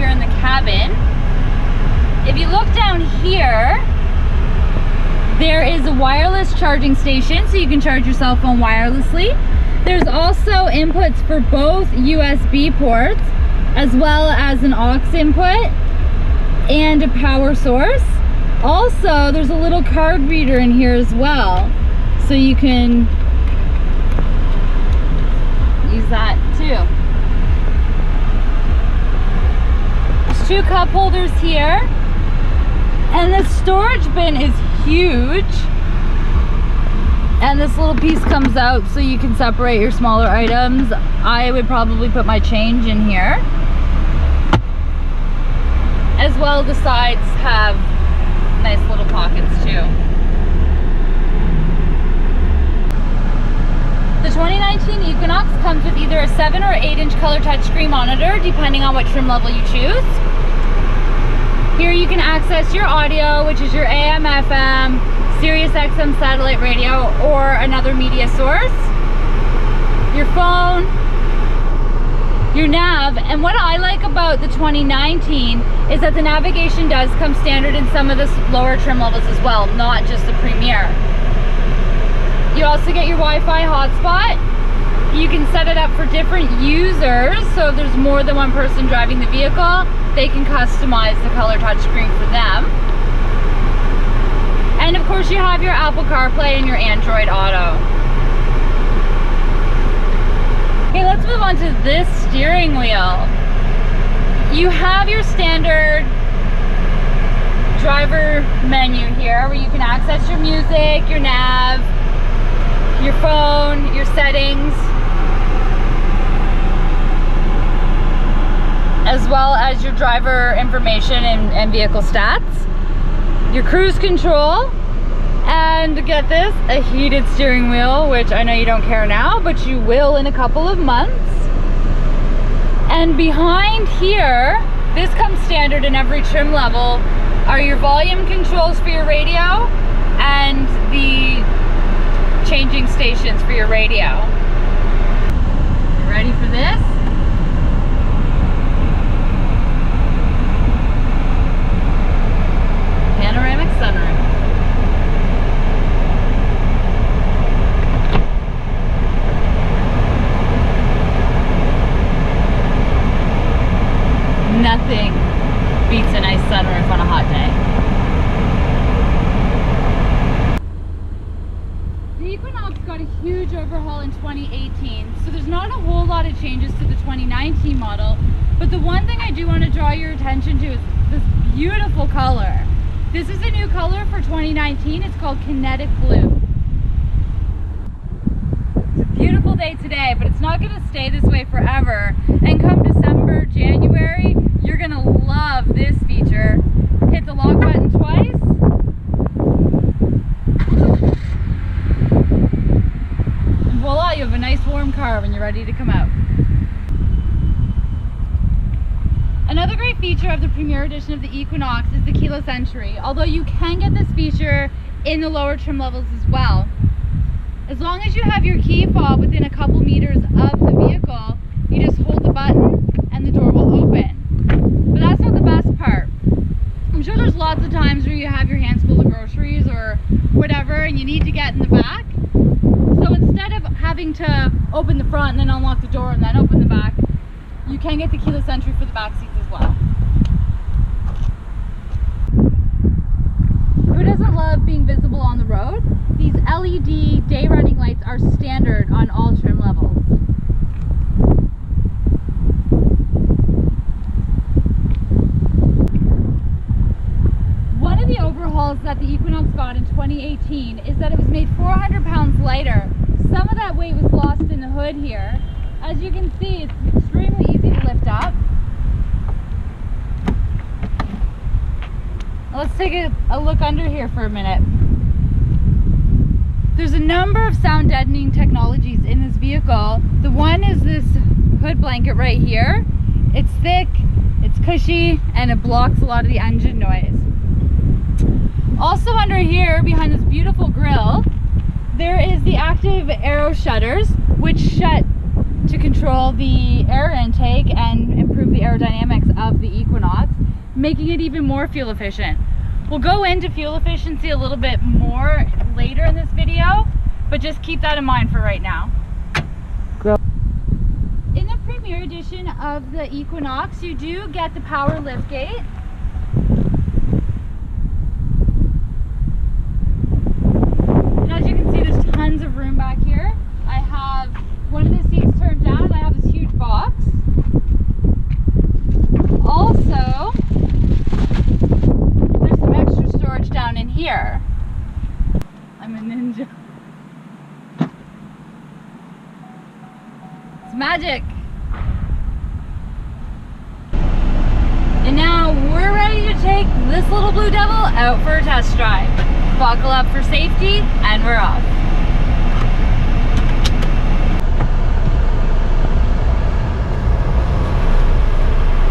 here in the cabin. If you look down here, there is a wireless charging station, so you can charge your cell phone wirelessly. There's also inputs for both USB ports, as well as an aux input and a power source. Also, there's a little card reader in here as well, so you can use that too. There's 2 cup holders here, and the storage bin is huge. And this little piece comes out so you can separate your smaller items. I would probably put my change in here. As well, the sides have nice little pockets too. The 2019 Equinox comes with either a 7 or 8-inch color touchscreen monitor, depending on what trim level you choose. Here you can access your audio, which is your AM, FM, Sirius XM satellite radio, or another media source, your phone, your nav. And what I like about the 2019 is that the navigation does come standard in some of the lower trim levels as well, not just the Premier. You also get your Wi-Fi hotspot. You can set it up for different users, so if there's more than one person driving the vehicle, they can customize the color touchscreen for them. And of course you have your Apple CarPlay and your Android Auto. Okay, let's move on to this steering wheel. You have your standard driver menu here where you can access your music, your nav, your phone, your settings, as well as your driver information and vehicle stats. Your cruise control, and get this, a heated steering wheel, which I know you don't care now, but you will in a couple of months. And behind here, this comes standard in every trim level, are your volume controls for your radio and the changing stations for your radio. You ready for this? Panoramic sunroof. Nothing beats a nice sunroof on a hot day. The Equinox got a huge overhaul in 2018, so there's not a whole lot of changes to the 2019 model, but the one thing I do want to draw your attention to is this beautiful color. This is a new color for 2019. It's called Kinetic Blue. It's a beautiful day today, but it's not going to stay this way forever. And come December, January, you're going to love this feature. Hit the lock button twice. And voila, you have a nice warm car when you're ready to come out. Another great feature of the Premier Edition of the Equinox is the keyless entry, although you can get this feature in the lower trim levels as well. As long as you have your key fob within a couple meters of the vehicle, you just hold the button and the door will open. But that's not the best part. I'm sure there's lots of times where you have your hands full of groceries or whatever and you need to get in the back. So instead of having to open the front and then unlock the door and then open the back, you can get the keyless entry for the back seats as well. Who doesn't love being visible on the road? These LED day running lights are standard on all trim levels. One of the overhauls that the Equinox got in 2018 is that it was made 400 pounds lighter. Some of that weight was lost in the hood here. As you can see, it's extremely easy to lift up. Let's take a look under here for a minute. There's a number of sound deadening technologies in this vehicle. The one is this hood blanket right here. It's thick, it's cushy, and it blocks a lot of the engine noise. Also under here, behind this beautiful grille, there is the active aero shutters, which shut to control the the air intake and improve the aerodynamics of the Equinox, making it even more fuel efficient. We'll go into fuel efficiency a little bit more later in this video, but just keep that in mind for right now. In the Premier Edition of the Equinox, you do get the power liftgate. And as you can see, there's tons of room back here. I have one of the seats turned down and I have this huge box. Also, there's some extra storage down in here. I'm a ninja. It's magic. And now we're ready to take this little Blue Devil out for a test drive. Buckle up for safety and we're off.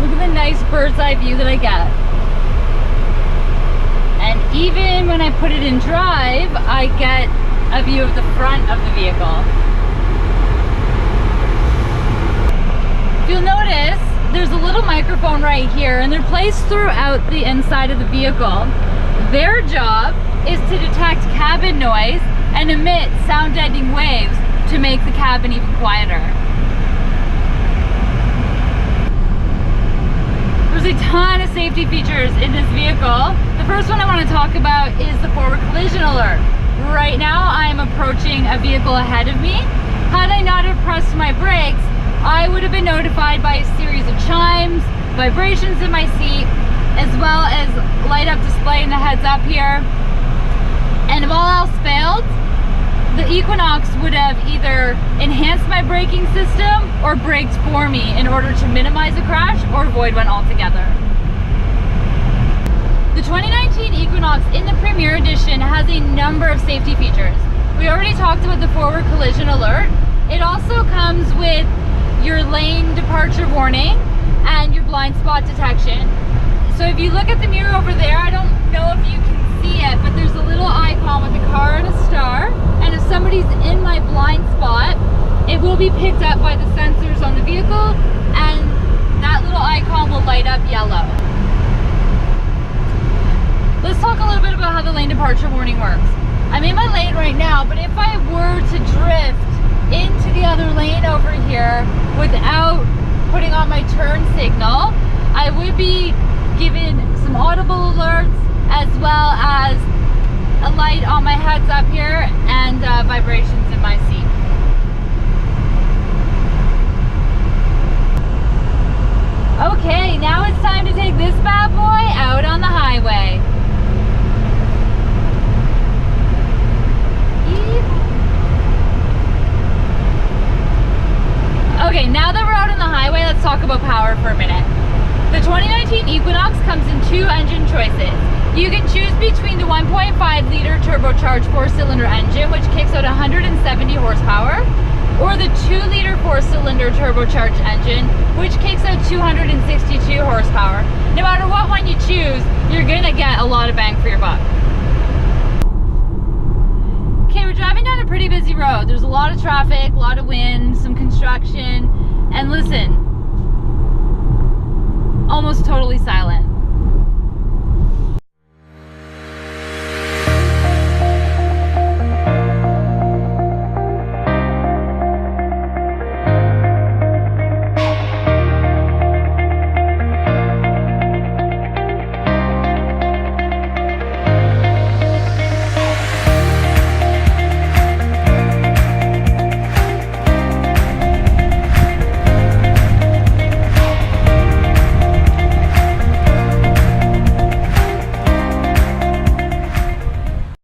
Look at the nice bird's eye view that I get. And even when I put it in drive, I get a view of the front of the vehicle. If you'll notice, there's a little microphone right here, and they're placed throughout the inside of the vehicle. Their job is to detect cabin noise and emit sound deadening waves to make the cabin even quieter. There's a ton of safety features in this vehicle. The first one I want to talk about is the forward collision alert. Right now I'm approaching a vehicle ahead of me. Had I not have pressed my brakes, I would have been notified by a series of chimes, vibrations in my seat, as well as light up display in the heads up here. And if all else failed, the Equinox would have either enhanced my braking system or braked for me in order to minimize a crash or avoid one altogether. The 2019 Equinox in the Premier Edition has a number of safety features. We already talked about the forward collision alert. It also comes with your lane departure warning and your blind spot detection. So if you look at the mirror over there, I don't know if you can see it, but there's a little icon with a car and a star, and if somebody's in my blind spot, it will be picked up by the sensors on the vehicle and that little icon will light up yellow. Let's talk a little bit about how the lane departure warning works. I'm in my lane right now, but if I were to drift into the other lane over here without putting on my turn signal, I would be given some audible alerts as well as a light on my heads up here and vibrations in my seat. Okay, now it's time to take this bad boy out on the highway. Okay, now that we're out on the highway, let's talk about power for a minute. The 2019 Equinox comes in two engine choices. You can choose between the 1.5 liter turbocharged 4-cylinder engine, which kicks out 170 horsepower, or the 2 liter 4-cylinder turbocharged engine, which kicks out 262 horsepower. No matter what one you choose, you're gonna get a lot of bang for your buck. Okay, we're driving down a pretty busy road. There's a lot of traffic, a lot of wind, some construction.